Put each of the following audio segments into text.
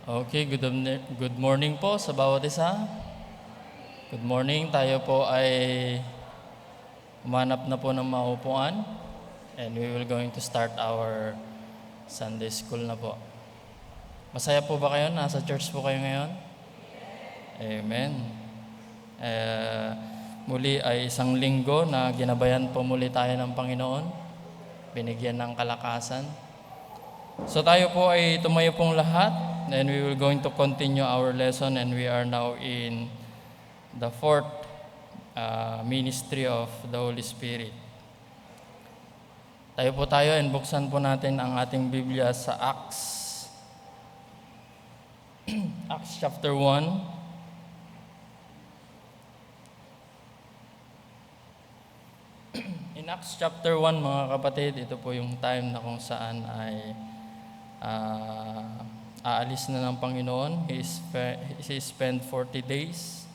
Okay, good morning po sa bawat isa. Good morning. Tayo po ay umanap na po ng maupuan and we will going to start our Sunday school na po. Masaya po ba kayo? Nasa church po kayo ngayon? Amen. Muli ay isang linggo na ginabayan po muli tayo ng Panginoon. Binigyan ng kalakasan. So tayo po ay tumayo pong lahat and we will going to continue our lesson, and we are now in the fourth ministry of the Holy Spirit. Tayo and buksan po natin ang ating Biblia sa Acts. Acts chapter 1. In Acts chapter 1, mga kapatid, ito po yung time na kung saan ay aalis na ng Panginoon. He spent 40 days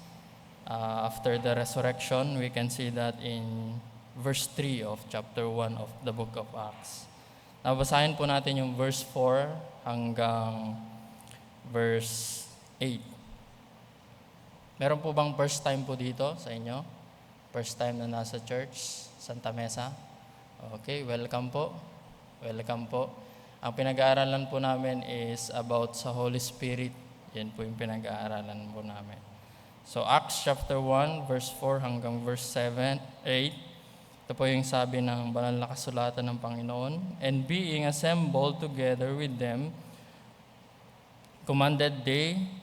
after the resurrection. We can see that in verse 3 of chapter 1 of the book of Acts. Nabasahin po natin yung verse 4 hanggang verse 8. Meron po bang first time po dito sa inyo? First time na nasa church, Santa Mesa? Okay, welcome po. Welcome po. Ang pinag-aaralan po namin is about sa Holy Spirit. Yan po yung pinag-aaralan po namin. So Acts chapter 1, verse 4 hanggang verse 8. Ito po yung sabi ng banal na kasulatan ng Panginoon. And being assembled together with them, commanded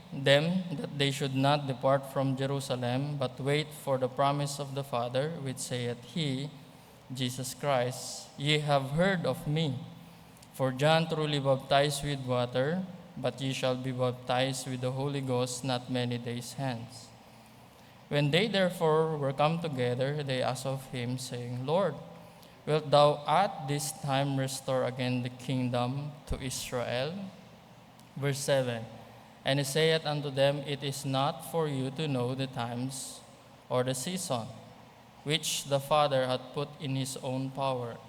them that they should not depart from Jerusalem, but wait for the promise of the Father, which saith he, Jesus Christ, Ye have heard of me. For John truly baptized with water, but ye shall be baptized with the Holy Ghost not many days hence. When they therefore were come together, they asked of him, saying, Lord, wilt thou at this time restore again the kingdom to Israel? Verse 7, And he saith unto them, It is not for you to know the times or the season, which the Father hath put in his own power.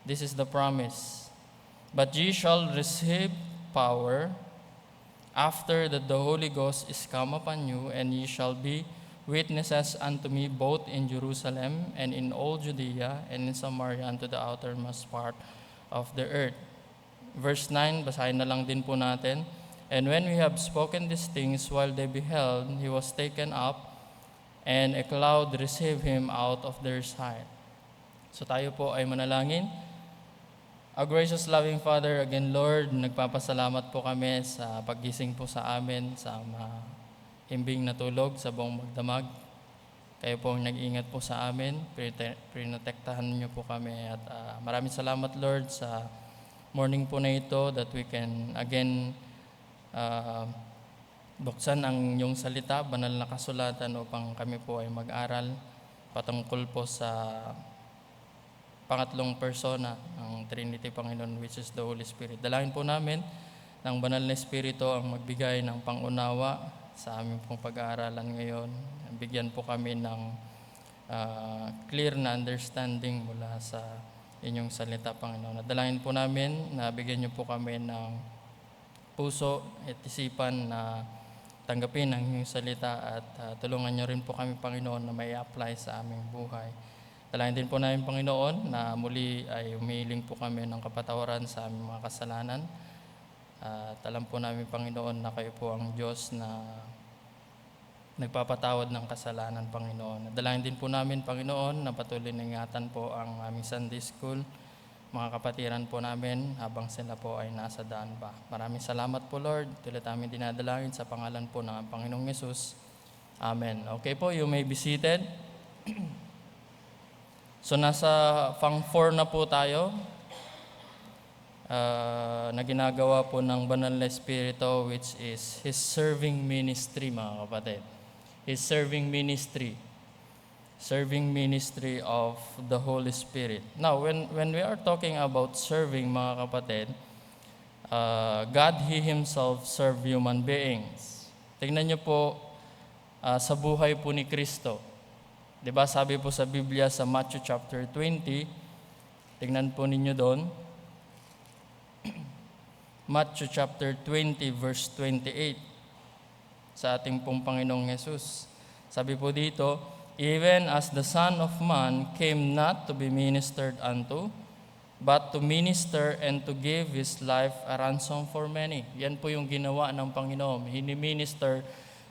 This is the promise. But ye shall receive power after that the Holy Ghost is come upon you, and ye shall be witnesses unto me both in Jerusalem and in all Judea and in Samaria unto the outermost part of the earth. Verse 9, basahin na lang din po natin. And when we have spoken these things while they beheld, he was taken up, and a cloud received him out of their sight. So tayo po ay manalangin. Our gracious loving Father, again Lord, nagpapasalamat po kami sa paggising po sa amin, sa himbing na tulog, sa buong magdamag. Kayo po ang nag-ingat po sa amin, prinotektahan niyo po kami. At maraming salamat Lord sa morning po na ito that we can again buksan ang inyong salita, banal na kasulatan upang kami po ay mag-aral patungkol po sa pangatlong persona ng Trinity Panginoon, which is the Holy Spirit. Dalangin po namin ng banal na Espiritu ang magbigay ng pangunawa sa aming pong pag-aaralan ngayon. Bigyan po kami ng clear na understanding mula sa inyong salita, Panginoon. At dalangin po namin na bigyan niyo po kami ng puso at isipan na tanggapin ang inyong salita, at tulungan niyo rin po kami, Panginoon, na may apply sa aming buhay. Dalangin din po namin, Panginoon, na muli ay umihiling po kami ng kapatawaran sa aming mga kasalanan. At alam po namin, Panginoon, na kayo po ang Diyos na nagpapatawad ng kasalanan, Panginoon. Dalangin din po namin, Panginoon, na patuloy na ingatan po ang aming Sunday School, mga kapatiran po namin habang sila po ay nasa daan pa. Maraming salamat po, Lord. Tuloy namin dinadalangin sa pangalan po ng Panginoong Yesus. Amen. Okay po, you may be seated. So nasa pang 4 na po tayo na ginagawa po ng banal na Espiritu, which is His serving ministry, mga kapatid. His serving ministry. Serving ministry of the Holy Spirit. Now, when we are talking about serving, mga kapatid, God, He Himself served human beings. Tingnan niyo po sa buhay po ni Kristo. Diba, sabi po sa Biblia sa Matthew chapter 20, tingnan po ninyo doon, Matthew chapter 20 verse 28 sa ating pong Panginoong Jesus. Sabi po dito, even as the Son of Man came not to be ministered unto, but to minister and to give His life a ransom for many. Yan po yung ginawa ng Panginoon. Hini-minister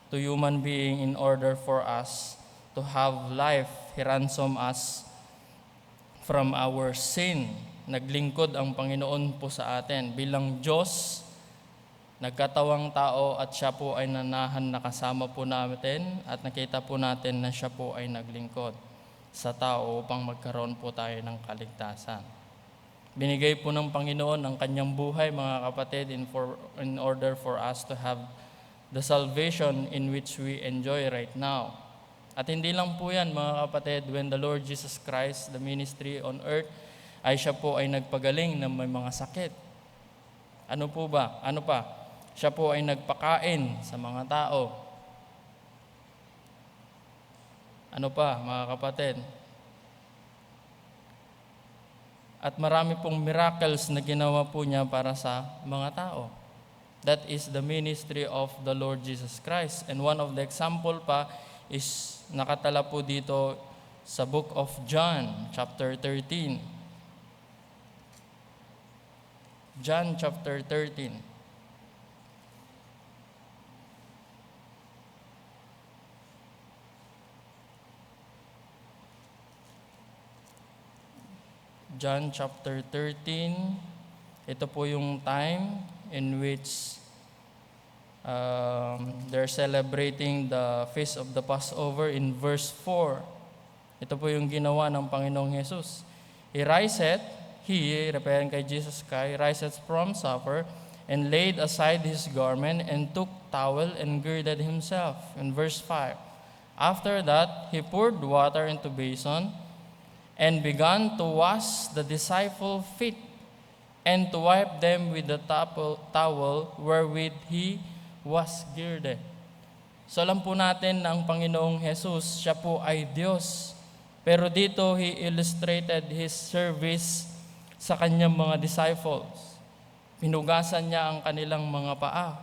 to human being in order for us to have life. He ransom us from our sin. Naglingkod ang Panginoon po sa atin. Bilang Diyos, nagkatawang tao at siya po ay nanahan nakasama po natin at nakita po natin na siya po ay naglingkod sa tao upang magkaroon po tayo ng kaligtasan. Binigay po ng Panginoon ang kanyang buhay, mga kapatid, in order for us to have the salvation in which we enjoy right now. At hindi lang po yan, mga kapatid, when the Lord Jesus Christ, the ministry on earth, ay siya po ay nagpagaling ng may mga sakit. Ano po ba? Ano pa? Siya po ay nagpakain sa mga tao. Ano pa, mga kapatid? At marami pong miracles na ginawa po niya para sa mga tao. That is the ministry of the Lord Jesus Christ. And one of the example pa is nakatala po dito sa book of John, chapter 13. John chapter 13. John chapter 13. Ito po yung time in which they're celebrating the feast of the Passover in verse 4. Ito po yung ginawa ng Panginoong Jesus. He, referring kay Jesus Christ, riseth from supper and laid aside his garment and took towel and girded himself. In verse 5, after that, he poured water into basin and began to wash the disciples' feet and to wipe them with the towel wherewith he was girded. So alam po natin na ang Panginoong Jesus, siya po ay Diyos. Pero dito, he illustrated his service sa kanyang mga disciples. Pinugasan niya ang kanilang mga paa.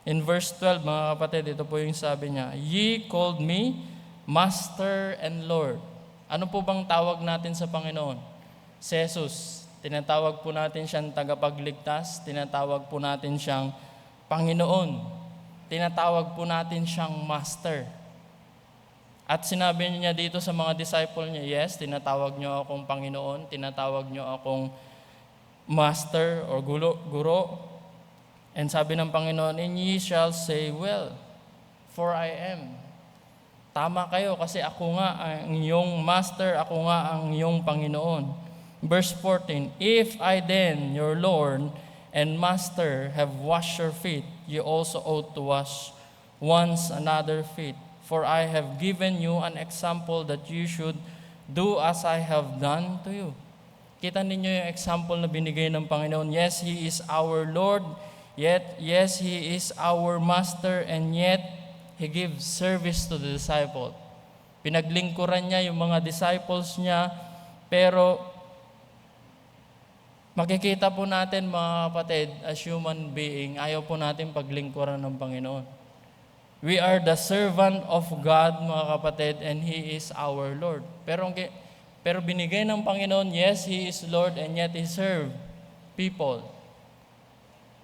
In verse 12, mga kapatid, ito po yung sabi niya, Ye called me Master and Lord. Ano po bang tawag natin sa Panginoon? Si Jesus. Tinatawag po natin siyang tagapagligtas. Tinatawag po natin siyang Panginoon. Tinatawag po natin siyang Master. At sinabi niya dito sa mga disciple niya, yes, tinatawag niyo akong Panginoon, tinatawag niyo akong Master or Guro. And sabi ng Panginoon, and ye shall say, well, for I am. Tama kayo kasi ako nga ang iyong Master, ako nga ang iyong Panginoon. Verse 14, if I then, your Lord and Master, have washed your feet, you also ought to wash once another feet. For I have given you an example that you should do as I have done to you. Kita ninyo yung example na binigay ng Panginoon. Yes, He is our Lord. Yes, He is our Master. And yet, He gives service to the disciple. Pinaglingkuran niya yung mga disciples niya. Pero, makikita po natin, mga kapatid, as human being, ayaw po natin paglingkuran ng Panginoon. We are the servant of God, mga kapatid, and He is our Lord. Pero binigay ng Panginoon, yes, He is Lord, and yet He served people.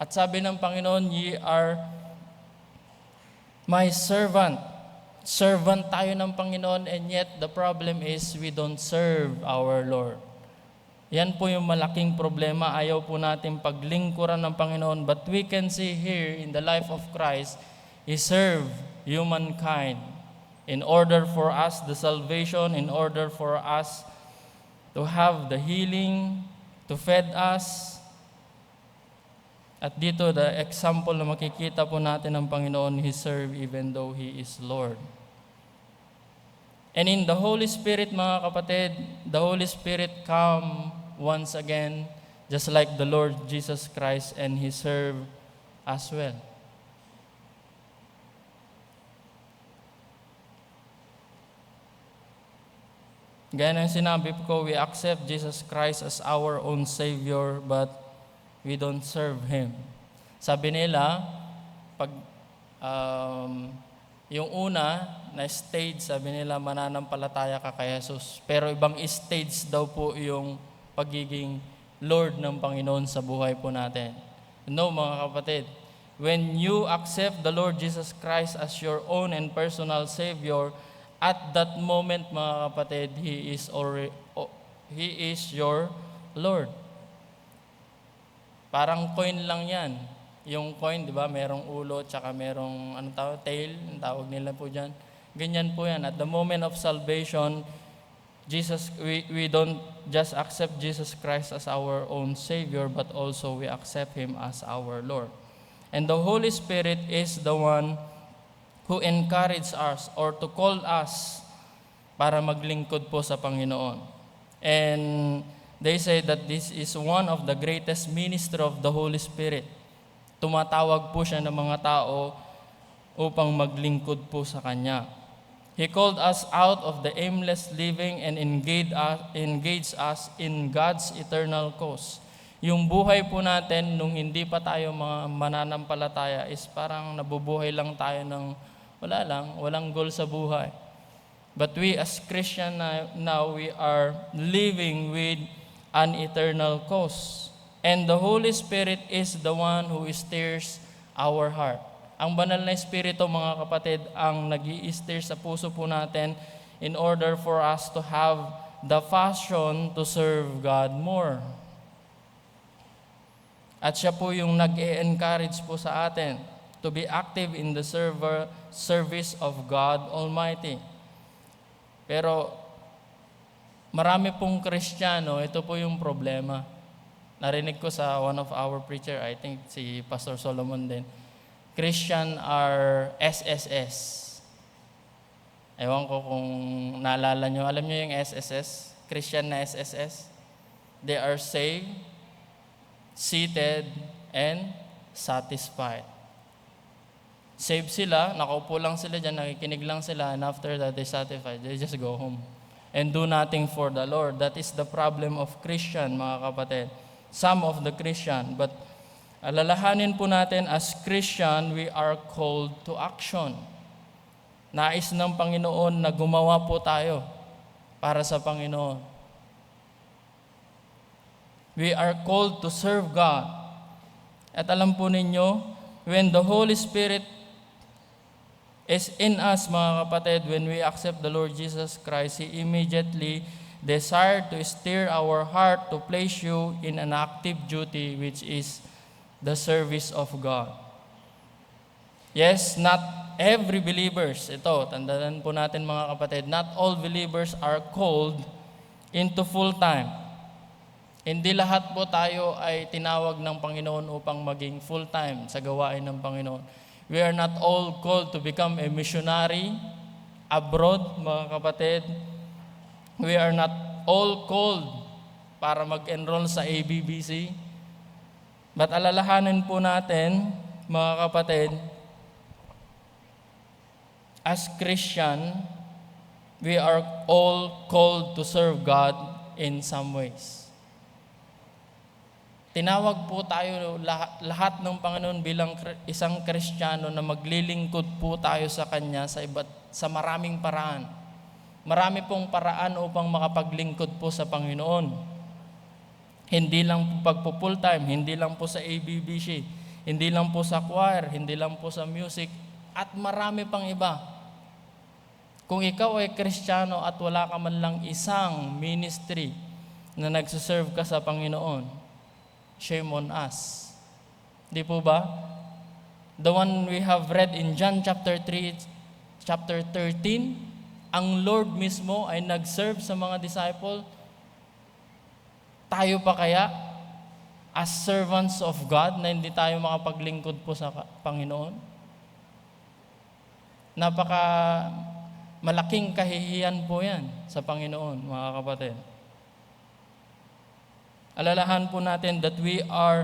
At sabi ng Panginoon, ye are my servant. Servant tayo ng Panginoon, and yet the problem is we don't serve our Lord. Yan po yung malaking problema. Ayaw po natin paglingkuran ng Panginoon. But we can see here in the life of Christ, He served humankind in order for us the salvation, in order for us to have the healing, to feed us. At dito, the example na makikita po natin ng Panginoon, He served even though He is Lord. And in the Holy Spirit, mga kapatid, the Holy Spirit come once again, just like the Lord Jesus Christ, and He served as well. Gaya ng sinabi ko, we accept Jesus Christ as our own Savior, but we don't serve Him. Sabi nila, pag yung una na stage, sabi nila mananampalataya ka kay Jesus. Pero ibang stage daw po yung pagiging Lord ng Panginoon sa buhay po natin. No, mga kapatid, when you accept the Lord Jesus Christ as your own and personal Savior, at that moment, mga kapatid, He is your Lord. Parang coin lang yan. Yung coin, di ba, merong ulo, tsaka merong, tail, ang tawag nila po dyan. Ganyan po yan. At the moment of salvation, we don't just accept Jesus Christ as our own Savior, but also we accept Him as our Lord. And the Holy Spirit is the one who encourages us or to call us para maglingkod po sa Panginoon. And they say that this is one of the greatest ministry of the Holy Spirit. Tumatawag po siya ng mga tao upang maglingkod po sa Kanya. He called us out of the aimless living and engaged us in God's eternal cause. Yung buhay po natin nung hindi pa tayo mga mananampalataya is parang nabubuhay lang tayo ng walang goal sa buhay. But we as Christian now, we are living with an eternal cause. And the Holy Spirit is the one who steers our heart. Ang banal na Espiritu, mga kapatid, ang nag-i-steer sa puso po natin in order for us to have the passion to serve God more. At siya po yung nag-e-encourage po sa atin to be active in the service of God Almighty. Pero marami pong Kristiyano, ito po yung problema. Narinig ko sa one of our preacher, I think si Pastor Solomon din, Christian are SSS. Ewan ko kung naalala nyo. Alam nyo yung SSS? Christian na SSS? They are saved, seated, and satisfied. Saved sila, nakaupo lang sila dyan, nakikinig lang sila, and after that, they satisfied. They just go home and do nothing for the Lord. That is the problem of Christian, mga kapatid. Some of the Christian, but alalahanin po natin as Christian, we are called to action. Nais ng Panginoon na gumawa po tayo para sa Panginoon. We are called to serve God. At alam po ninyo, when the Holy Spirit is in us, mga kapatid, when we accept the Lord Jesus Christ, He immediately desired to steer our heart to place you in an active duty, which is the service of God. Yes, not every believers, ito, tandaan po natin mga kapatid, not all believers are called into full-time. Hindi lahat po tayo ay tinawag ng Panginoon upang maging full-time sa gawain ng Panginoon. We are not all called to become a missionary abroad, mga kapatid. We are not all called para mag-enroll sa ABBC. But alalahanin po natin, mga kapatid, as Christian, we are all called to serve God in some ways. Tinawag po tayo lahat ng Panginoon bilang isang Kristiyano na maglilingkod po tayo sa Kanya sa maraming paraan. Marami pong paraan upang makapaglingkod po sa Panginoon. Hindi lang po pagpo-full time, hindi lang po sa ABBC, hindi lang po sa choir, hindi lang po sa music, at marami pang iba. Kung ikaw ay Kristiyano at wala ka man lang isang ministry na nagsiserve ka sa Panginoon, shame on us. Di po ba? The one we have read in John chapter 3, chapter 13, ang Lord mismo ay nag-serve sa mga disciple. Tayo pa kaya, as servants of God, na hindi tayo makapaglingkod po sa Panginoon? Napaka malaking kahihiyan po yan sa Panginoon, mga kapatid. Alalahan po natin that we are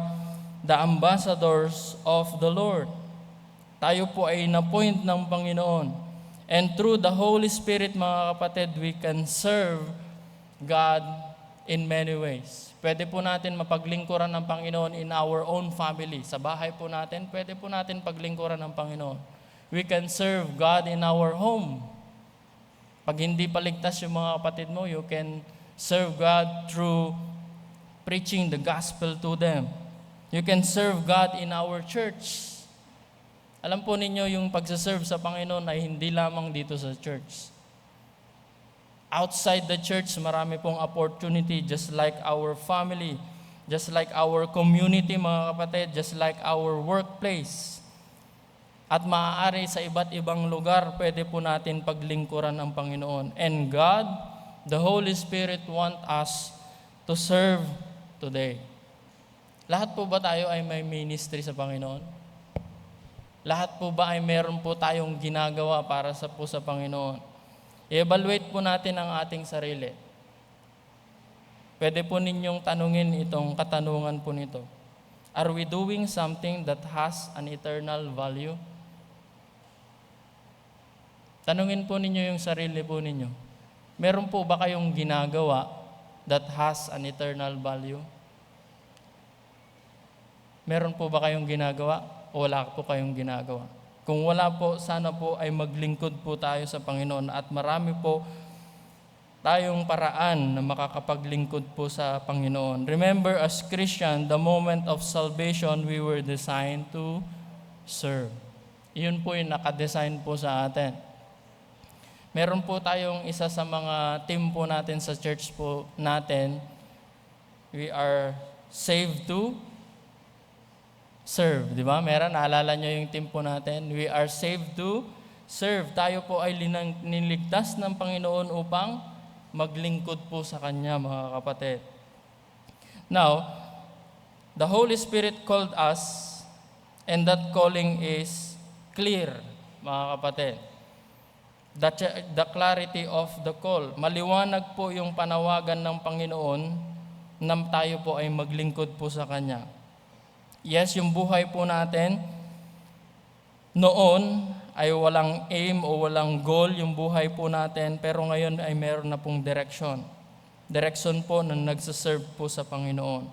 the ambassadors of the Lord. Tayo po ay na-point ng Panginoon. And through the Holy Spirit, mga kapatid, we can serve God in many ways. Pwede po natin mapaglingkuran ng Panginoon in our own family. Sa bahay po natin, pwede po natin paglingkuran ng Panginoon. We can serve God in our home. Pag hindi paligtas yung mga kapatid mo, you can serve God through preaching the gospel to them. You can serve God in our church. Alam po ninyo, yung pagsaserve sa Panginoon ay hindi lamang dito sa church. Outside the church, marami pong opportunity, just like our family, just like our community, mga kapatid, just like our workplace. At maaari sa iba't ibang lugar, pwede po natin paglingkuran ang Panginoon. And God, the Holy Spirit want us to serve today. Lahat po ba tayo ay may ministry sa Panginoon? Lahat po ba ay meron po tayong ginagawa para sa Panginoon? I-evaluate po natin ang ating sarili. Pwede po ninyong tanungin itong katanungan po nito. Are we doing something that has an eternal value? Tanungin po ninyo yung sarili po ninyo. Meron po ba kayong ginagawa that has an eternal value? Meron po ba kayong ginagawa o wala po kayong ginagawa? Kung wala po, sana po ay maglingkod po tayo sa Panginoon at marami po tayong paraan na makakapaglingkod po sa Panginoon. Remember, as Christian, the moment of salvation, we were designed to serve. Iyon po yung nakadesign po sa atin. Meron po tayong isa sa mga team po natin sa church po natin. We are saved to serve. Di ba? Meron, naalala nyo yung team po natin. We are saved to serve. Tayo po ay niligtas ng Panginoon upang maglingkod po sa Kanya, mga kapatid. Now, the Holy Spirit called us, and that calling is clear, mga kapatid. The clarity of the call. Maliwanag po yung panawagan ng Panginoon na tayo po ay maglingkod po sa Kanya. Yes, yung buhay po natin noon ay walang aim o walang goal yung buhay po natin, pero ngayon ay meron na pong direction. Direction po na nagsaserve po sa Panginoon.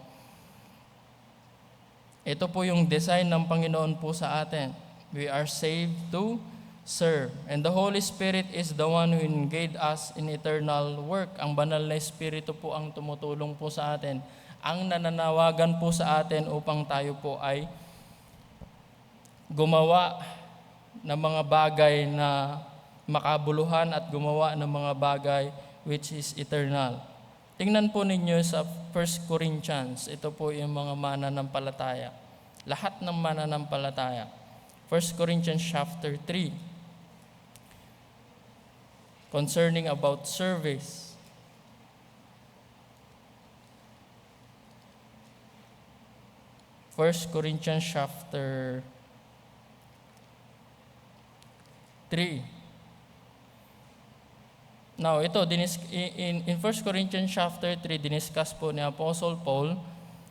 Ito po yung design ng Panginoon po sa atin. We are saved to serve. And the Holy Spirit is the one who engage us in eternal work. Ang banal na Espiritu po ang tumutulong po sa atin. Ang nananawagan po sa atin upang tayo po ay gumawa ng mga bagay na makabuluhan at gumawa ng mga bagay which is eternal. Tingnan po ninyo sa 1 Corinthians, ito po yung mga mananampalataya. Lahat ng mananampalataya. 1 Corinthians chapter 3. Concerning about service. First Corinthians chapter 3. Now, ito, in 1 Corinthians chapter 3, diniscuss po ni Apostle Paul,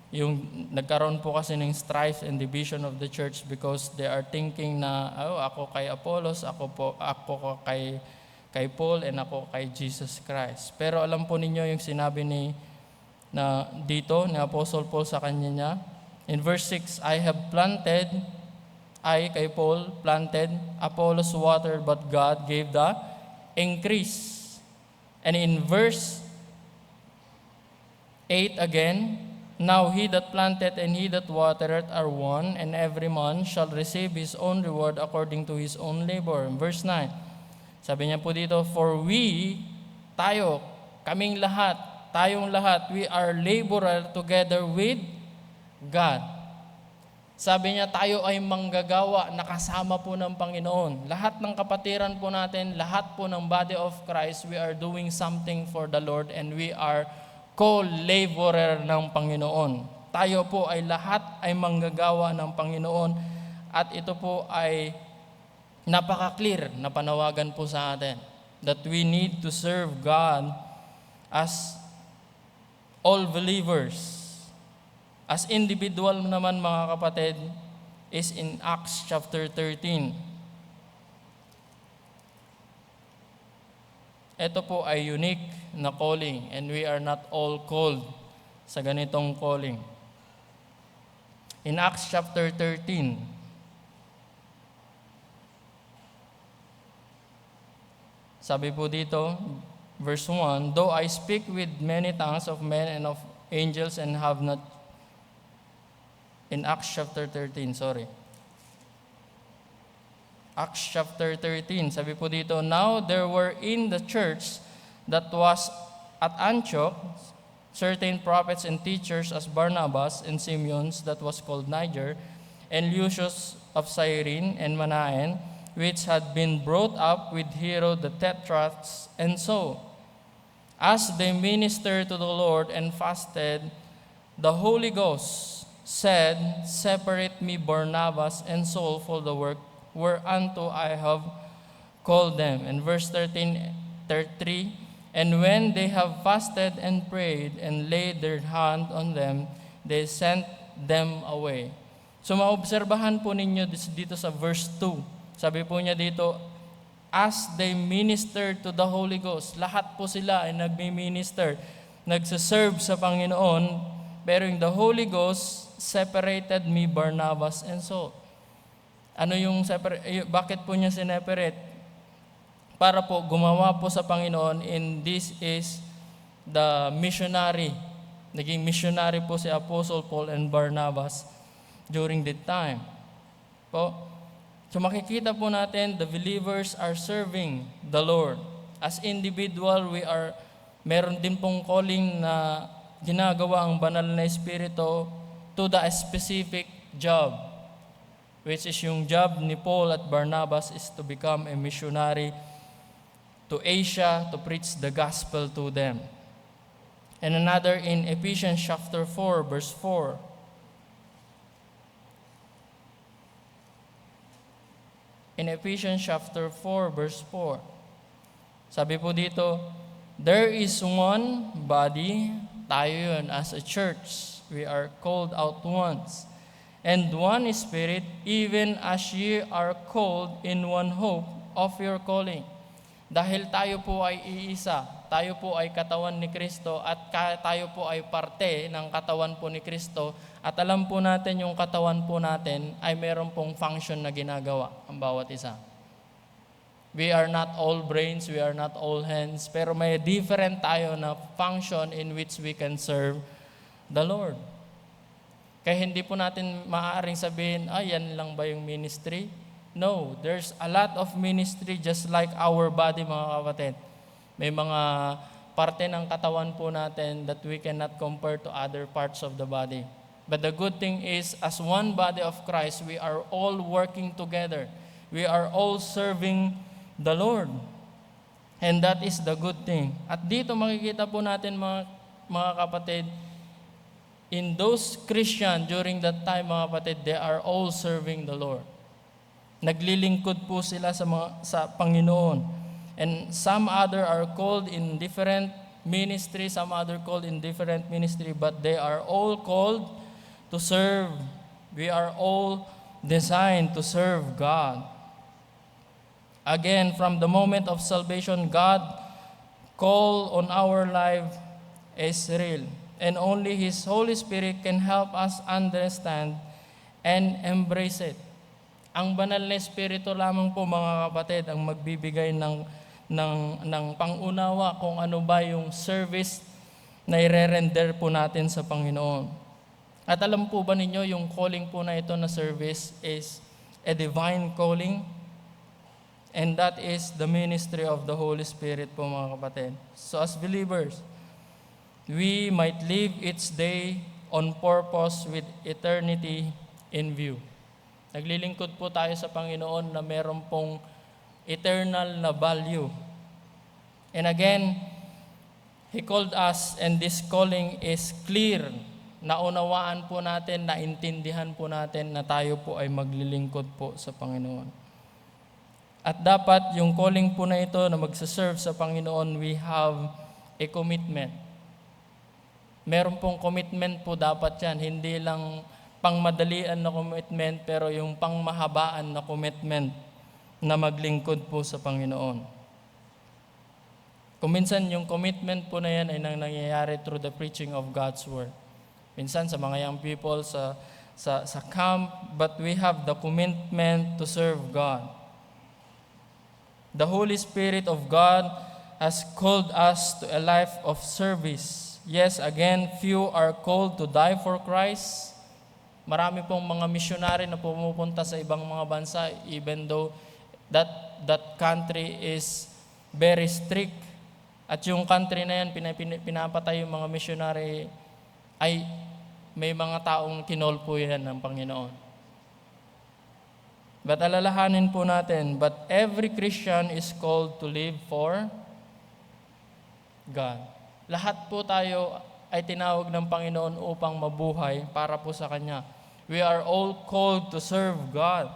yung nagkaroon po kasi ng strife and division of the church because they are thinking na, ako kay Apollos, ako kay Paul, and ako kay Jesus Christ. Pero alam po ninyo yung sinabi ni Apostle Paul sa kanya niya. In verse 6, kay Paul, planted, Apollos watered, but God gave the increase. And in verse 8 again, now he that planted and he that watered are one, and every man shall receive his own reward according to his own labor. In verse 9, sabi niya po dito, for tayong lahat, we are laborer together with God. Sabi niya, tayo ay manggagawa, nakasama po ng Panginoon. Lahat ng kapatiran po natin, lahat po ng body of Christ, we are doing something for the Lord and we are co-laborer ng Panginoon. Tayo po ay lahat ay manggagawa ng Panginoon at ito po ay napaka-clear na panawagan po sa atin that we need to serve God as all believers. As individual naman, mga kapatid, is in Acts chapter 13. Ito po ay unique na calling and we are not all called sa ganitong calling. In Acts chapter 13, sabi po dito, verse 1, "Though I speak with many tongues of men and of angels and have not..." In Acts chapter 13, Acts chapter 13, sabi po dito, "Now there were in the church that was at Antioch certain prophets and teachers as Barnabas and Simeon that was called Niger, and Lucius of Cyrene and Manaen, which had been brought up with Herod the Tetrarch, and so, as they ministered to the Lord and fasted, the Holy Ghost said, Separate me Barnabas and Saul for the work whereunto I have called them." And verse 33, "And when they have fasted and prayed and laid their hand on them, they sent them away." So maobserbahan po ninyo dito sa verse 2. Sabi po niya dito, as they ministered to the Holy Ghost, lahat po sila ay nagmi-minister, nagsaserve sa Panginoon, pero yung the Holy Ghost separated me, Barnabas, and Saul. Ano yung bakit po niya sineperate? Para po gumawa po sa Panginoon, and this is the missionary. Naging missionary po si Apostle Paul and Barnabas during that time. Po. So makikita po natin, the believers are serving the Lord. As individual, meron din pong calling na ginagawa ang banal na Espiritu to the specific job, which is yung job ni Paul at Barnabas is to become a missionary to Asia, to preach the gospel to them. And another in Ephesians chapter 4, verse 4. In Ephesians chapter 4, verse 4, sabi po dito, "There is one body," tayo yun as a church, we are called out once, "and one Spirit, even as ye are called in one hope of your calling." Dahil tayo po ay iisa, tayo po ay katawan ni Kristo at tayo po ay parte ng katawan po ni Kristo, at alam po natin yung katawan po natin ay meron pong function na ginagawa ang bawat isa. We are not all brains, we are not all hands, pero may different tayo na function in which we can serve the Lord. Kaya hindi po natin maaaring sabihin, yan lang ba yung ministry? No, there's a lot of ministry just like our body, mga kapatid. May mga parte ng katawan po natin that we cannot compare to other parts of the body. But the good thing is, as one body of Christ, we are all working together. We are all serving the Lord. And that is the good thing. At dito makikita po natin, mga kapatid, in those Christian during that time, mga kapatid, they are all serving the Lord. Naglilingkod po sila sa Panginoon. And some other are called in different ministry, some other called in different ministry, but they are all called to serve. We are all designed to serve God. Again, from the moment of salvation, God call on our life is real. And only His Holy Spirit can help us understand and embrace it. Ang banal na Espiritu lamang po, mga kapatid, ang magbibigay ng pangunawa kung ano ba yung service na i-render po natin sa Panginoon. At alam po ba ninyo, yung calling po na ito na service is a divine calling, and that is the ministry of the Holy Spirit po, mga kapatid. So as believers, we might live each day on purpose with eternity in view. Naglilingkod po tayo sa Panginoon na meron pong eternal na value. And again, He called us, and this calling is clear. Naunawaan po natin, naintindihan po natin na tayo po ay maglilingkod po sa Panginoon. At dapat yung calling po na ito na magsaserve sa Panginoon, we have a commitment. Meron pong commitment po dapat yan, hindi lang pangmadalian na commitment, pero yung pangmahabaan na commitment na maglingkod po sa Panginoon. Kung minsan yung commitment po na yan ay nangyayari through the preaching of God's Word. Minsan sa mga young people, sa camp, but we have the commitment to serve God. The Holy Spirit of God has called us to a life of service. Yes, again, few are called to die for Christ. Marami pong mga missionary na pumupunta sa ibang mga bansa, even though that country is very strict. At yung country na yan, pinapatay yung mga missionary, ay may mga taong kinol po yan ng Panginoon. But alalahanin po natin, but every Christian is called to live for God. Lahat po tayo ay tinawag ng Panginoon upang mabuhay para po sa Kanya. We are all called to serve God.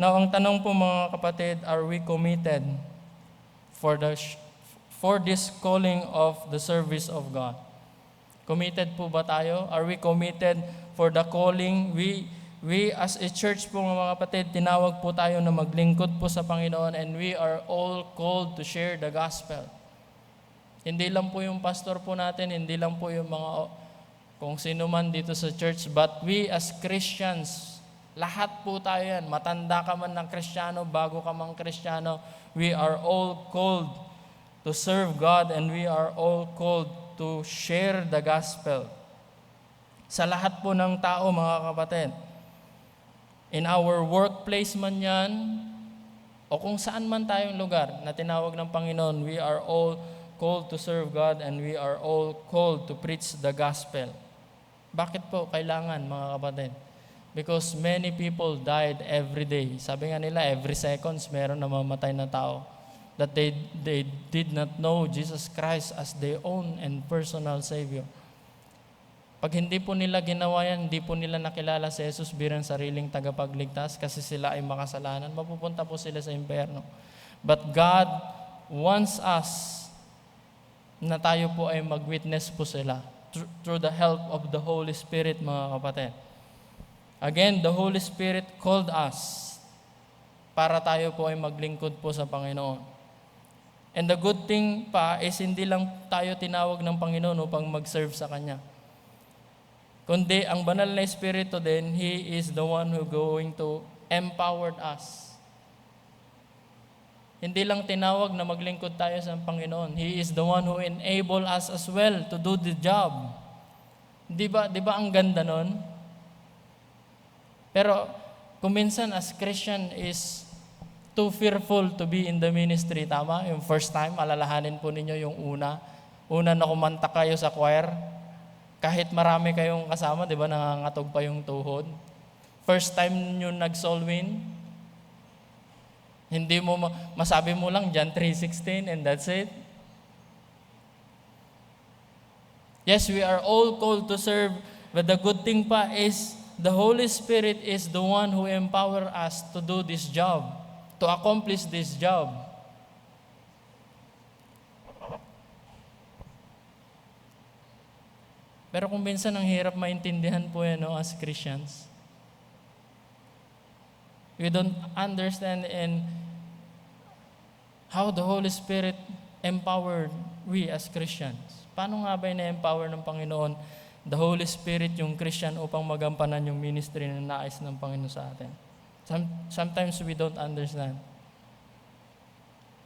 Now, ang tanong po mga kapatid, are we committed for this calling of the service of God? Committed po ba tayo? Are we committed for the calling? We as a church po mga kapatid, tinawag po tayo na maglingkod po sa Panginoon, and we are all called to share the gospel. Hindi lang po yung pastor po natin, hindi lang po yung mga kung sino man dito sa church, but we as Christians, lahat po tayo yan. Matanda ka man ng Kristiyano, bago ka mang Kristiyano, we are all called to serve God, and we are all called to share the gospel. Sa lahat po ng tao, mga kapatid, in our workplace man yan, o kung saan man tayong lugar na tinawag ng Panginoon, we are all called to serve God, and we are all called to preach the gospel. Bakit po kailangan, mga kapatid? Because many people died every day. Sabi nga nila, every seconds meron na mamatay na tao. That they did not know Jesus Christ as their own and personal Savior. Pag hindi po nila ginawa yan, hindi po nila nakilala si Jesus bilang sariling tagapagligtas kasi sila ay makasalanan, mapupunta po sila sa impyerno. But God wants us na tayo po ay mag-witness po sila through the help of the Holy Spirit, mga kapatid. Again, the Holy Spirit called us para tayo po ay maglingkod po sa Panginoon. And the good thing pa is hindi lang tayo tinawag ng Panginoon upang mag-serve sa Kanya. Kundi ang banal na Espiritu din, He is the one who going to empower us. Hindi lang tinawag na maglingkod tayo sa Panginoon. He is the one who enable us as well to do the job. Di ba ang ganda nun? Pero kung minsan as Christian is too fearful to be in the ministry, tama? Yung first time, alalahanin po ninyo yung una na kumanta kayo sa choir, kahit marami kayong kasama, di ba, nangangatog pa yung tuhod. First time nyo nag-soul win, hindi mo masabi mo lang John 3:16 and that's it. Yes, we are all called to serve, but the good thing pa is the Holy Spirit is the one who empower us to do this job, to accomplish this job. Pero kung minsan ang hirap maintindihan po yan, no, as Christians. We don't understand in how the Holy Spirit empowered we as Christians. Paano nga ba na-empower ng Panginoon the Holy Spirit yung Christian upang magampanan yung ministry na nais ng Panginoon sa atin? Sometimes we don't understand.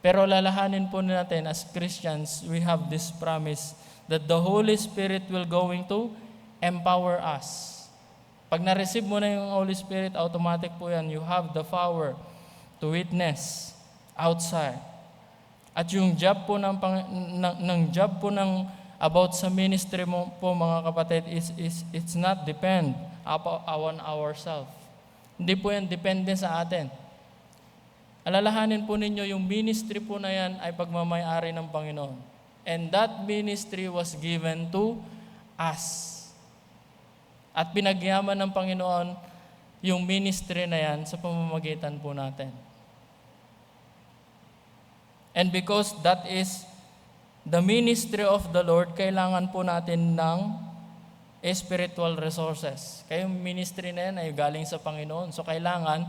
Pero lalahanin po natin as Christians, we have this promise that the Holy Spirit will going to empower us. Pag na-receive mo na yung Holy Spirit, automatic po yan. You have the power to witness outside. At yung job po about sa ministry mo po, mga kapatid, it's not depend on ourselves. Hindi po yan depende sa atin. Alalahanin po ninyo, yung ministry po na yan ay pagmamayari ng Panginoon. And that ministry was given to us. At pinagyaman ng Panginoon yung ministry na yan sa pamamagitan po natin. And because that is the ministry of the Lord, kailangan po natin ng spiritual resources. Kaya yung ministry na yan ay galing sa Panginoon. So kailangan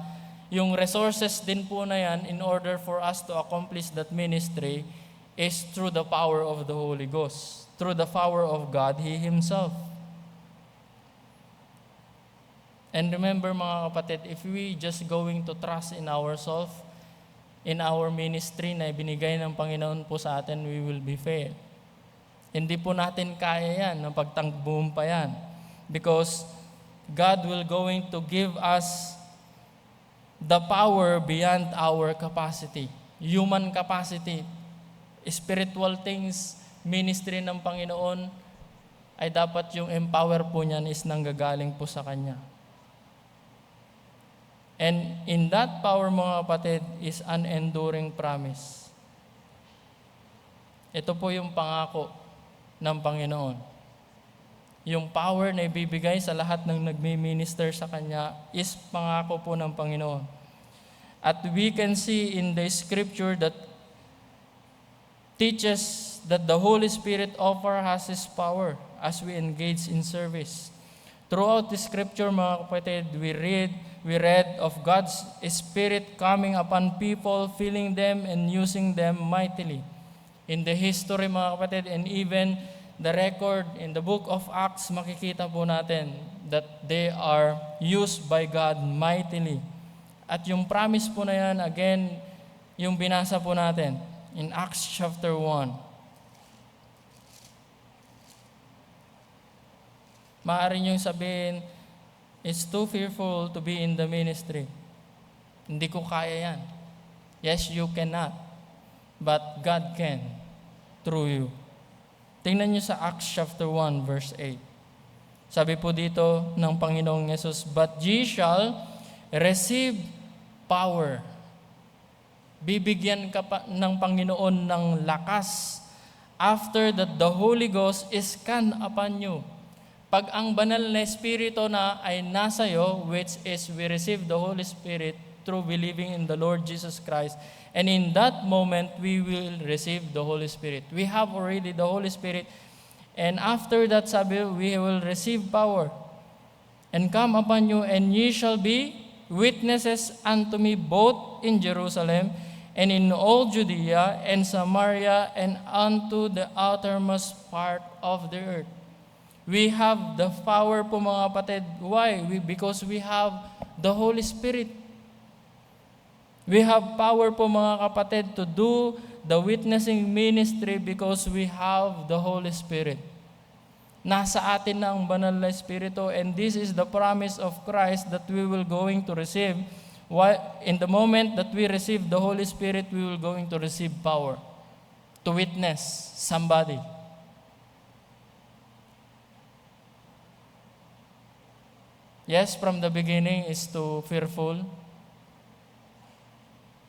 yung resources din po na yan in order for us to accomplish that ministry is through the power of the Holy Ghost, through the power of God, He Himself. And remember mga kapatid, if we just going to trust in ourselves, in our ministry na ibinigay ng Panginoon po sa atin, we will be fail. Hindi po natin kaya yan, ng pagtangbumpayan. Because God will going to give us the power beyond our capacity. Human capacity. Spiritual things, ministry ng Panginoon, ay dapat yung empower po niyan is nanggagaling po sa Kanya. And in that power, mga kapatid, is an enduring promise. Ito po yung pangako ng Panginoon. Yung power na ibibigay sa lahat ng nagmi-minister sa Kanya is pangako po ng Panginoon. At we can see in the scripture that teaches that the Holy Spirit offer us His power as we engage in service. Throughout the scripture, mga kapatid, we read of God's Spirit coming upon people, filling them and using them mightily. In the history, mga kapatid, and even the record in the book of Acts, makikita po natin that they are used by God mightily. At yung promise po na yan, again, yung binasa po natin in Acts chapter 1. Maaari niyong sabihin, it's too fearful to be in the ministry. Hindi ko kaya yan. Yes, you cannot. But God can through you. Tingnan niyo sa Acts chapter 1 verse 8. Sabi po dito ng Panginoong Yesus, but ye shall receive power. Bibigyan ka pa ng Panginoon ng lakas after that the Holy Ghost is come upon you. Pag ang banal na Espiritu na ay nasa iyo, which is we receive the Holy Spirit through believing in the Lord Jesus Christ, and in that moment, we will receive the Holy Spirit. We have already the Holy Spirit, and after that, sabi, we will receive power, and come upon you, and ye shall be witnesses unto me both in Jerusalem, and in all Judea, and Samaria, and unto the uttermost part of the earth. We have the power po mga kapatid. Why? Because we have the Holy Spirit. We have power po mga kapatid to do the witnessing ministry because we have the Holy Spirit. Nasa atin na ang banal na Espiritu, and this is the promise of Christ that we will going to receive. In the moment that we receive the Holy Spirit, we will going to receive power to witness somebody. Yes, from the beginning is too fearful.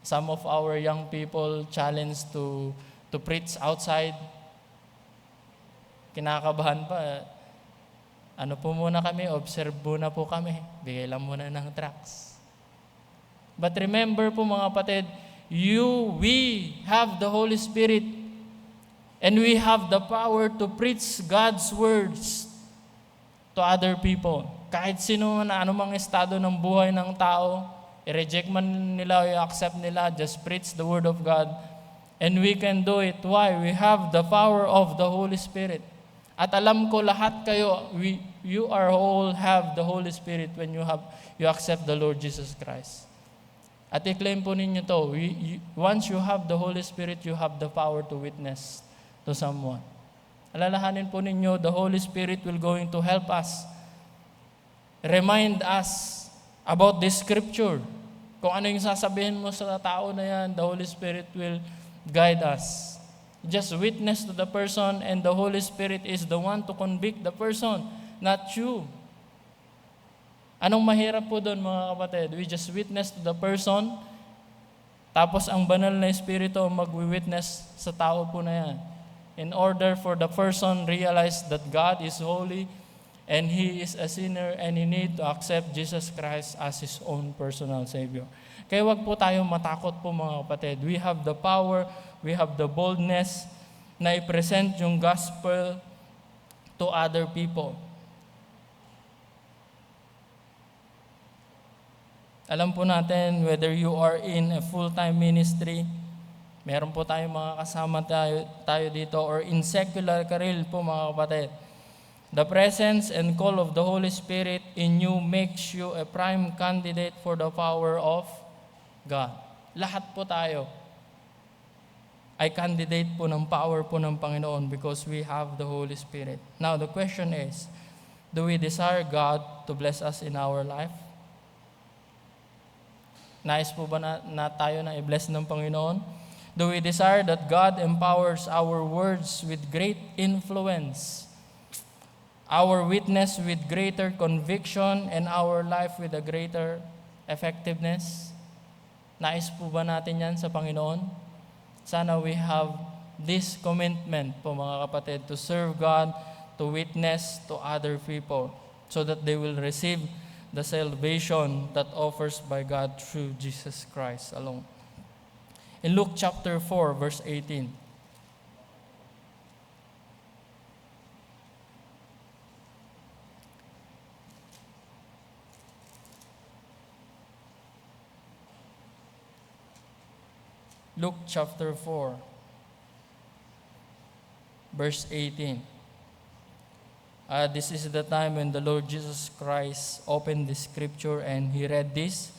Some of our young people challenged to preach outside. Kinakabahan pa. Ano po muna kami, observe muna po kami. Bigay lang muna ng tracts. But remember po mga kapatid, we have the Holy Spirit and we have the power to preach God's words to other people. Kahit sino na anumang estado ng buhay ng tao, i-reject man nila o i-accept nila, just preach the Word of God. And we can do it. Why? We have the power of the Holy Spirit. At alam ko lahat kayo, you are all have the Holy Spirit when you accept the Lord Jesus Christ. At i-claim po ninyo to, once you have the Holy Spirit, you have the power to witness to someone. Alalahanin po ninyo, the Holy Spirit will going to help us. Remind us about this scripture. Kung ano yung sasabihin mo sa tao na yan, the Holy Spirit will guide us. Just witness to the person, and the Holy Spirit is the one to convict the person, not you. Anong mahirap po doon mga kapatid? We just witness to the person, tapos ang banal na Espiritu mag-witness sa tao po na yan. In order for the person realize that God is holy, and he is a sinner, and he need to accept Jesus Christ as his own personal Savior. Kaya wag po tayong matakot po mga kapatid. We have the power, we have the boldness na i-present yung gospel to other people. Alam po natin, whether you are in a full-time ministry, Meron po tayong mga kasama tayo dito, or in secular career po mga kapatid. The presence and call of the Holy Spirit in you makes you a prime candidate for the power of God. Lahat po tayo ay candidate po ng power po ng Panginoon because we have the Holy Spirit. Now, the question is, do we desire God to bless us in our life? Nais po ba na tayo na i-bless ng Panginoon? Do we desire that God empowers our words with great influence, our witness with greater conviction, and our life with a greater effectiveness? Nais po ba natin yan sa Panginoon? Sana we have this commitment po mga kapatid to serve God, to witness to other people so that they will receive the salvation that offers by God through Jesus Christ alone. In Luke chapter 4, verse 18, Luke chapter 4, verse 18. This is the time when the Lord Jesus Christ opened the scripture and He read this.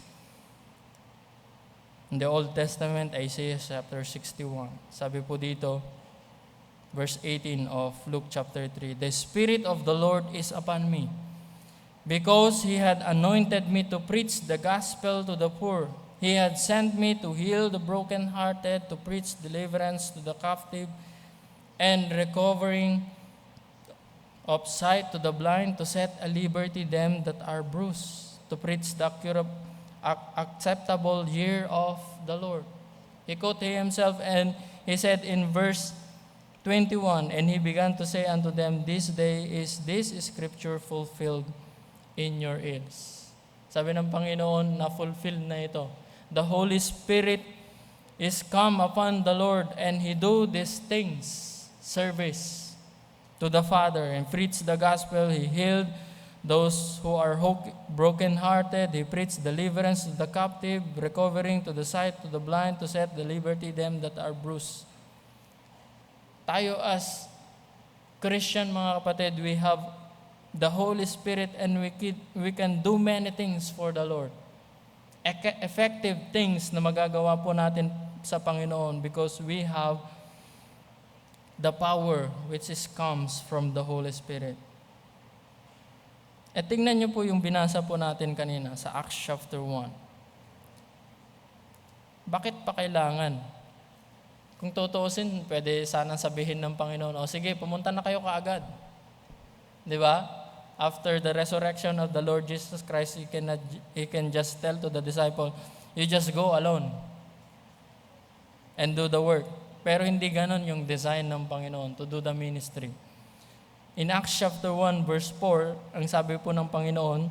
In the Old Testament, Isaiah chapter 61. Sabi po dito, verse 18 of Luke chapter 3, "The Spirit of the Lord is upon me, because He had anointed me to preach the gospel to the poor. He had sent me to heal the brokenhearted, to preach deliverance to the captive, and recovering of sight to the blind, to set at liberty them that are bruised, to preach the acceptable year of the Lord." He quoted himself and he said in verse 21, "And he began to say unto them, this day is this scripture fulfilled in your ears." Sabi ng Panginoon, na-fulfill na ito. The Holy Spirit is come upon the Lord, and He do these things, service to the Father, and preach the gospel. He healed those who are broken-hearted. He preached deliverance to the captive, recovering to the sight to the blind, to set the liberty them that are bruised. Tayo as Christian mga kapatid, we have the Holy Spirit, and we can do many things for the Lord. Effective things na magagawa po natin sa Panginoon because we have the power which comes from the Holy Spirit. At tingnan niyo po yung binasa po natin kanina sa Acts chapter 1. Bakit pa kailangan? Kung tutuusin, pwede sana sabihin ng Panginoon, "O sige, pumunta na kayo kaagad." Di ba? After the resurrection of the Lord Jesus Christ, He can just tell to the disciple, "You just go alone and do the work." Pero hindi ganon yung design ng Panginoon to do the ministry. In Acts chapter 1 verse 4, ang sabi po ng Panginoon,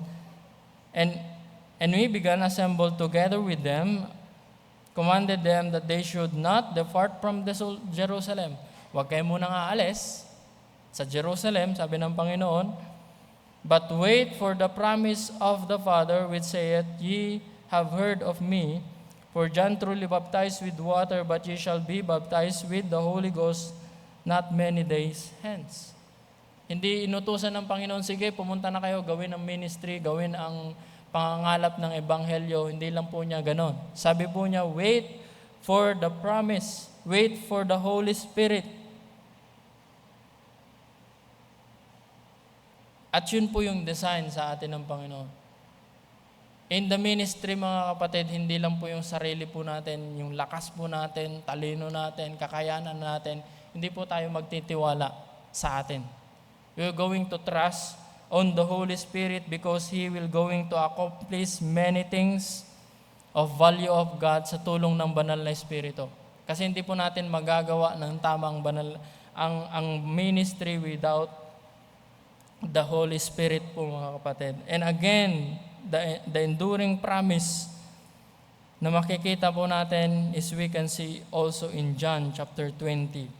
and we began assemble together with them, commanded them that they should not depart from Jerusalem. Huwag kayo munang aalis sa Jerusalem, sabi ng Panginoon, but wait for the promise of the Father, which saith, "Ye have heard of me, for John truly baptized with water, but ye shall be baptized with the Holy Ghost not many days hence." Hindi inutusan ng Panginoon, sige, pumunta na kayo, gawin ang ministry, gawin ang pangangalap ng Ebanghelyo. Hindi lang po niya ganon. Sabi po niya, wait for the promise. Wait for the Holy Spirit. At yun po yung design sa atin ng Panginoon. In the ministry, mga kapatid, hindi lang po yung sarili po natin, yung lakas po natin, talino natin, kakayanan natin, hindi po tayo magtitiwala sa atin. We're going to trust on the Holy Spirit because He will going to accomplish many things of value of God sa tulong ng banal na Espiritu. Kasi hindi po natin magagawa ng tamang banal ang ministry without the Holy Spirit po, mga kapatid. And again, the enduring promise na makikita po natin is we can see also in John chapter 20.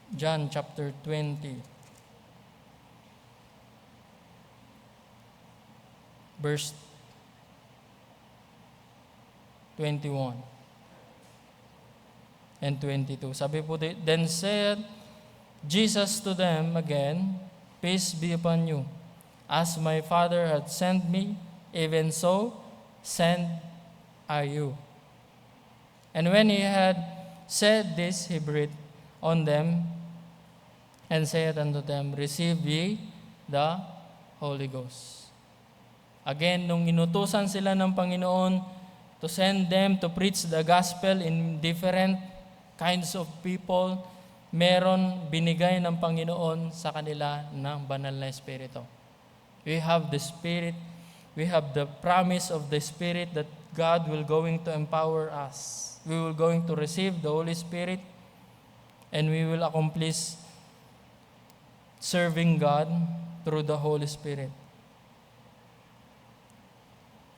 John chapter 20, verse 21 and 22. Sabi po, then said Jesus to them again, peace be upon you. As my Father hath sent me, even so send I you. And when he had said this, he breathed on them and said unto them, receive ye the Holy Ghost. Again, nung inutusan sila ng Panginoon to send them to preach the gospel in different kinds of people, meron binigay ng Panginoon sa kanila ng banal na Espiritu. We have the Spirit, we have the promise of the Spirit that God will going to empower us. We will going to receive the Holy Spirit and we will accomplish serving God through the Holy Spirit.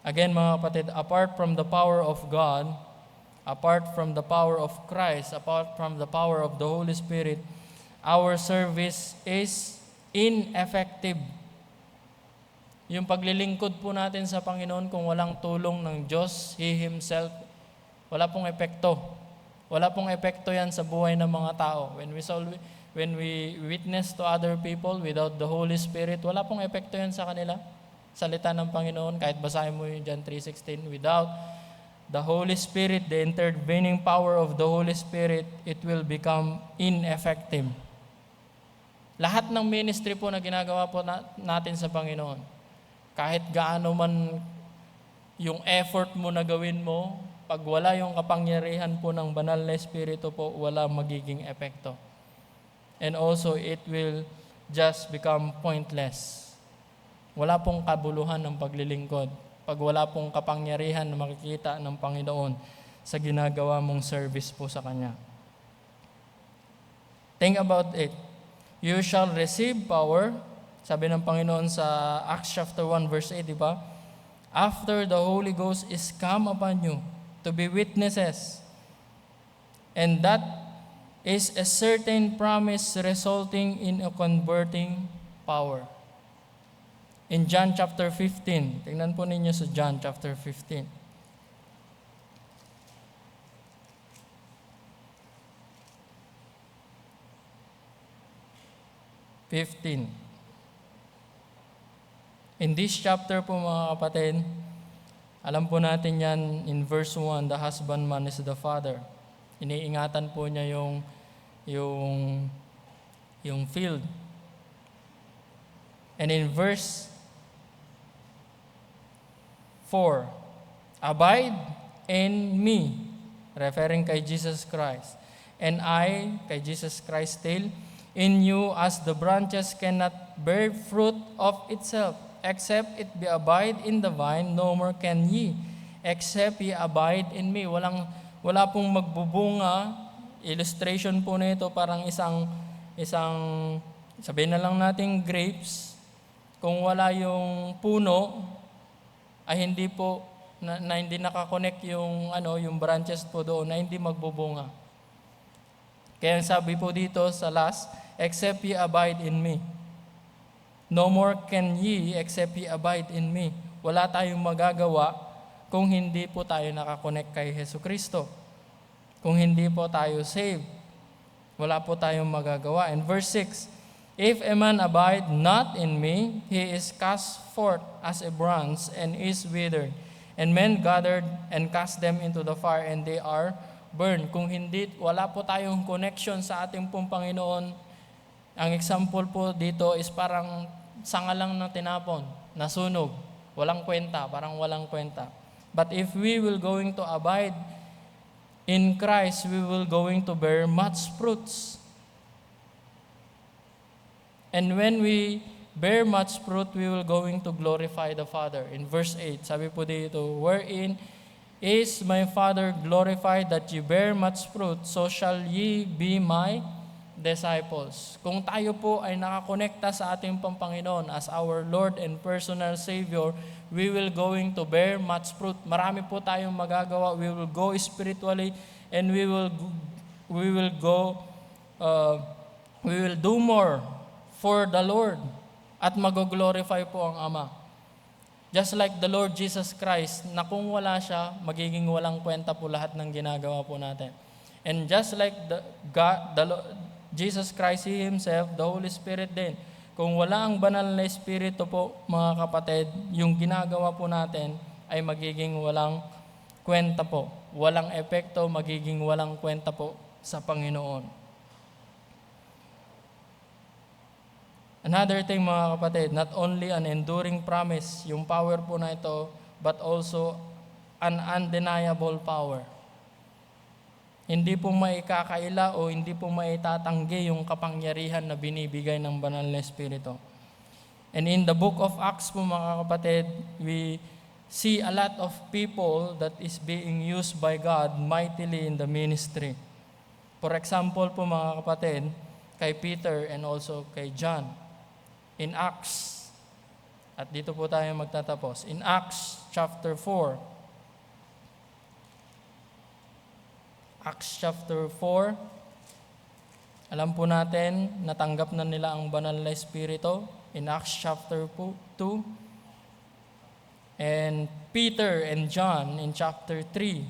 Again, mga kapatid, apart from the power of God, apart from the power of Christ, apart from the power of the Holy Spirit, our service is ineffective. Yung paglilingkod po natin sa Panginoon kung walang tulong ng Diyos, He Himself, wala pong epekto. Wala pong epekto yan sa buhay ng mga tao. When we witness to other people without the Holy Spirit, wala pong epekto yan sa kanila. Salita ng Panginoon, kahit basahin mo yung John 3:16, without the Holy Spirit, the intervening power of the Holy Spirit, it will become ineffective. Lahat ng ministry po na ginagawa po natin sa Panginoon, kahit gaano man yung effort mo na gawin mo, pag wala yung kapangyarihan po ng banal na Espiritu po, wala magiging epekto. And also, it will just become pointless. Wala pong kabuluhan ng paglilingkod pag wala pong kapangyarihan na makikita ng Panginoon sa ginagawa mong service po sa Kanya. Think about it. You shall receive power, sabi ng Panginoon sa Acts chapter 1 verse 8, di ba? After the Holy Ghost is come upon you to be witnesses. And that is a certain promise resulting in a converting power. In John chapter 15, tingnan po ninyo sa John chapter 15. In this chapter po mga kapatid, alam po natin yan in verse 1, the husbandman is the father. Iniingatan po niya yung field. And in verse 4, abide in me, referring kay Jesus Christ. And I, kay Jesus Christ still, in you as the branches cannot bear fruit of itself, except it be abide in the vine, no more can ye, except ye abide in me. Wala pong magbubunga. Illustration po nito parang isang sabihin na lang natin grapes. Kung wala yung puno, ay hindi po na hindi nakakonect yung branches po doon, na hindi magbubunga. Kaya sabi po dito sa last, except ye abide in me. No more can ye except ye abide in me. Wala tayong magagawa kung hindi po tayo nakakonect kay Jesucristo. Kung hindi po tayo saved, wala po tayong magagawa. And verse 6, if a man abide not in me, he is cast forth as a branch and is withered. And men gathered and cast them into the fire and they are burned. Kung hindi, wala po tayong connection sa ating pong Panginoon. Ang example po dito is parang sanga lang na tinapon, nasunog, walang kwenta, parang walang kwenta. But if we will going to abide in Christ, we will going to bear much fruits. And when we bear much fruit, we will going to glorify the Father. In verse 8, sabi po dito, wherein is my Father glorified that ye bear much fruit, so shall ye be my disciples. Kung tayo po ay nakakonekta sa ating Panginoon as our Lord and personal Savior, we will going to bear much fruit. Marami po tayong magagawa. We will go spiritually and we will do more for the Lord at mag-glorify po ang Ama. Just like the Lord Jesus Christ, na kung wala siya, magiging walang kwenta po lahat ng ginagawa po natin. And just like Jesus Christ, He Himself, the Holy Spirit din, kung wala ang banal na Espiritu po, mga kapatid, yung ginagawa po natin ay magiging walang kwenta po. Walang epekto, magiging walang kwenta po sa Panginoon. Another thing, mga kapatid, not only an enduring promise, yung power po na ito, but also an undeniable power. Hindi po maikakaila o hindi po maitatanggi yung kapangyarihan na binibigay ng banal na Espiritu. And in the book of Acts po, mga kapatid, we see a lot of people that is being used by God mightily in the ministry. For example po, mga kapatid, kay Peter and also kay John. In Acts, at dito po tayo magtatapos. In Acts chapter 4, Acts chapter 4, alam po natin, natanggap na nila ang banal na Espiritu. In Acts chapter 2, and Peter and John in chapter 3,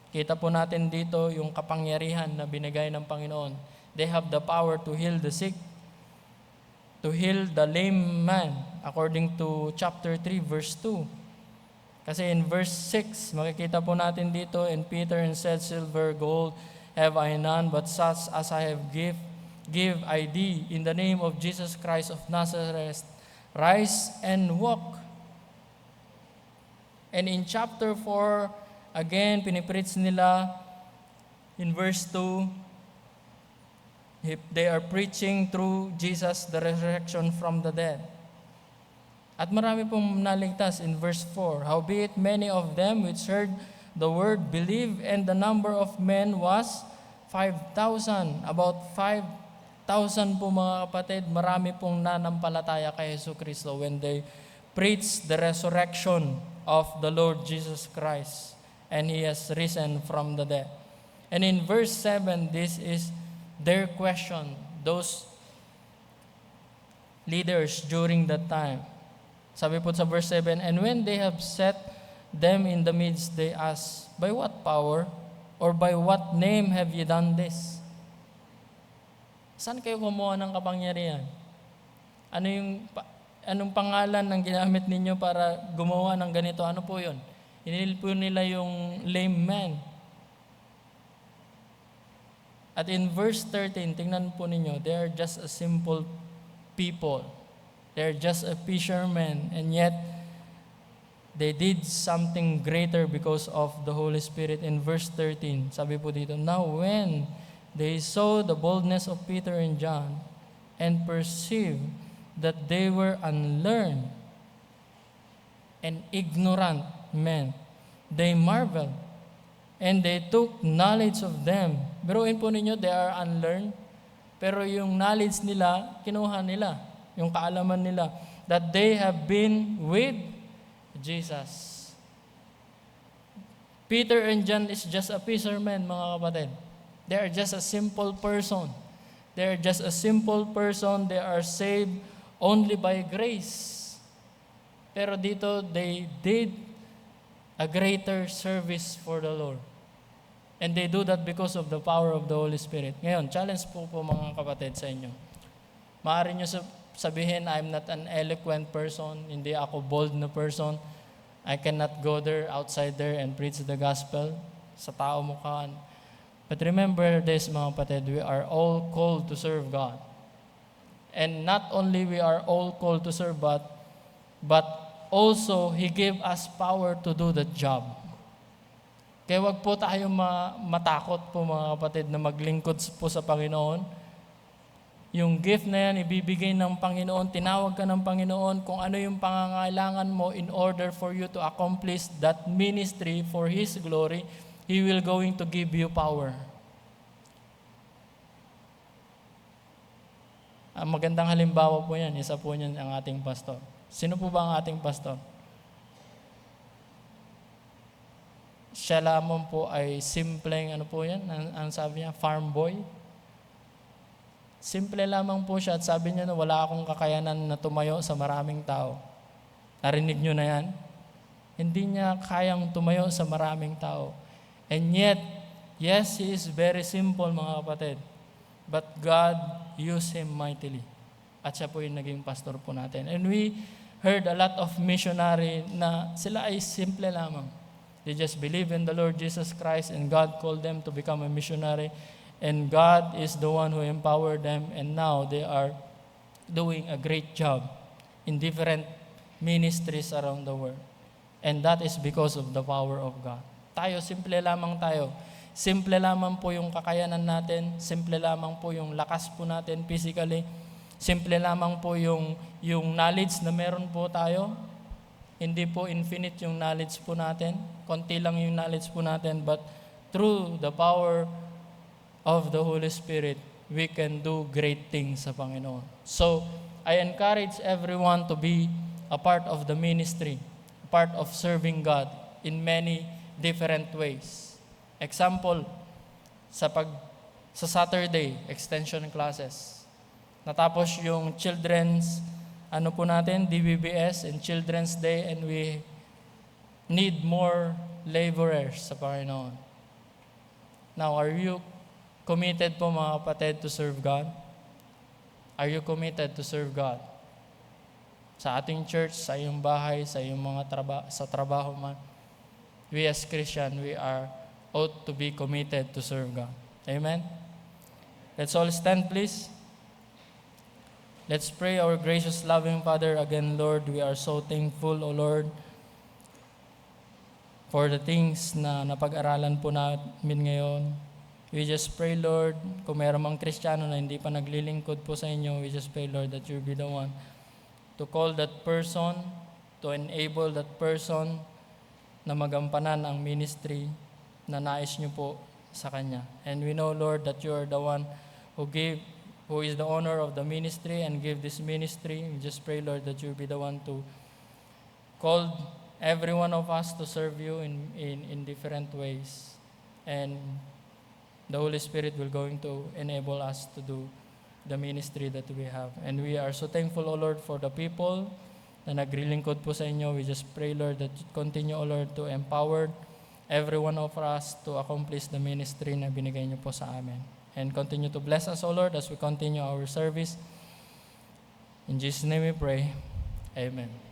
kita po natin dito yung kapangyarihan na binigay ng Panginoon. They have the power to heal the sick, to heal the lame man, according to chapter 3, verse 2. Kasi in verse 6, makikita po natin dito, and Peter and said, silver, gold have I none, but such as I have give I thee, in the name of Jesus Christ of Nazareth, rise and walk. And in chapter 4, again, pinipreach nila, in verse 2, they are preaching through Jesus the resurrection from the dead. At marami pong naligtas in verse 4. Howbeit many of them which heard the word believed, and the number of men was 5,000. About 5,000 po, mga kapatid, marami pong nanampalataya kay Jesucristo when they preached the resurrection of the Lord Jesus Christ, and He has risen from the dead. And in verse 7, this is their question, those leaders during that time. Sabi po sa verse 7, and when they have set them in the midst, they ask, by what power or by what name have ye done this? Saan kayo kumuha ng kapangyarihan? Anong pangalan ng ginamit ninyo para gumawa ng ganito? Ano po yun? Hinil po nila yung lame man. At in verse 13, tingnan po ninyo, they are just a simple people. They're just a fisherman, and yet they did something greater because of the Holy Spirit. In verse 13, sabi po dito, now when they saw the boldness of Peter and John, and perceived that they were unlearned and ignorant men, they marveled, and they took knowledge of them. Biruin po ninyo, they are unlearned, pero yung knowledge nila, kinuha nila, yung kaalaman nila, that they have been with Jesus. Peter and John is just a fisherman, mga kapatid. They are just a simple person. They are just a simple person. They are saved only by grace. Pero dito, they did a greater service for the Lord. And they do that because of the power of the Holy Spirit. Ngayon, challenge po mga kapatid sa inyo. Maaari nyo sabihin, I'm not an eloquent person, hindi ako bold na person. I cannot go there, outside there, and preach the gospel sa tao mukhaan. But remember this, mga kapatid, we are all called to serve God. And not only we are all called to serve God, but also He gave us power to do the job. Kaya wag po tayo matakot po, mga kapatid, na maglingkod po sa Panginoon. Yung gift na yan, ibibigay ng Panginoon, tinawag ka ng Panginoon kung ano yung pangangailangan mo in order for you to accomplish that ministry for His glory, He will going to give you power. Ang magandang halimbawa po yan, isa po yan ang ating pastor. Sino po ba ang ating pastor? Siya lamang po ay simpleng, ano po yan, ang sabi niya, farm boy. Simple lamang po siya at sabi niya na wala akong kakayanan na tumayo sa maraming tao. Narinig nyo na yan? Hindi niya kayang tumayo sa maraming tao. And yet, yes, he is very simple mga kapatid. But God used him mightily. At siya po yung naging pastor po natin. And we heard a lot of missionary na sila ay simple lamang. They just believe in the Lord Jesus Christ and God called them to become a missionary. And God is the one who empowered them. And now they are doing a great job in different ministries around the world. And that is because of the power of God. Tayo, simple lamang tayo. Simple lamang po yung kakayanan natin. Simple lamang po yung lakas po natin physically. Simple lamang po yung knowledge na meron po tayo. Hindi po infinite yung knowledge po natin. Konti lang yung knowledge po natin. But through the power of the Holy Spirit, we can do great things sa Panginoon. So, I encourage everyone to be a part of the ministry, a part of serving God in many different ways. Example, sa Saturday, extension classes. Natapos yung children's, DBBS and Children's Day, and we need more laborers sa Panginoon. Now, are you committed po mga kapatid to serve God? Are you committed to serve God? Sa ating church, sa iyong bahay, sa iyong mga sa trabaho man, we as Christian, we are ought to be committed to serve God. Amen? Let's all stand, please. Let's pray. Our gracious, loving Father, again, Lord, we are so thankful, O Lord, for the things na napag-aralan po namin ngayon. We just pray, Lord, kung mayroon mang Kristiyano na hindi pa naglilingkod po sa inyo, we just pray, Lord, that you be the one to call that person, to enable that person na magampanan ang ministry na nais nyo po sa Kanya. And we know, Lord, that you are the one who is the owner of the ministry and give this ministry. We just pray, Lord, that you be the one to call every one of us to serve you in different ways. And the Holy Spirit will going to enable us to do the ministry that we have. And we are so thankful, O Lord, for the people na naglilingkod po sa inyo. We just pray, Lord, that you continue, O Lord, to empower every one of us to accomplish the ministry na binigay niyo po sa amin. And continue to bless us, O Lord, as we continue our service. In Jesus' name we pray. Amen.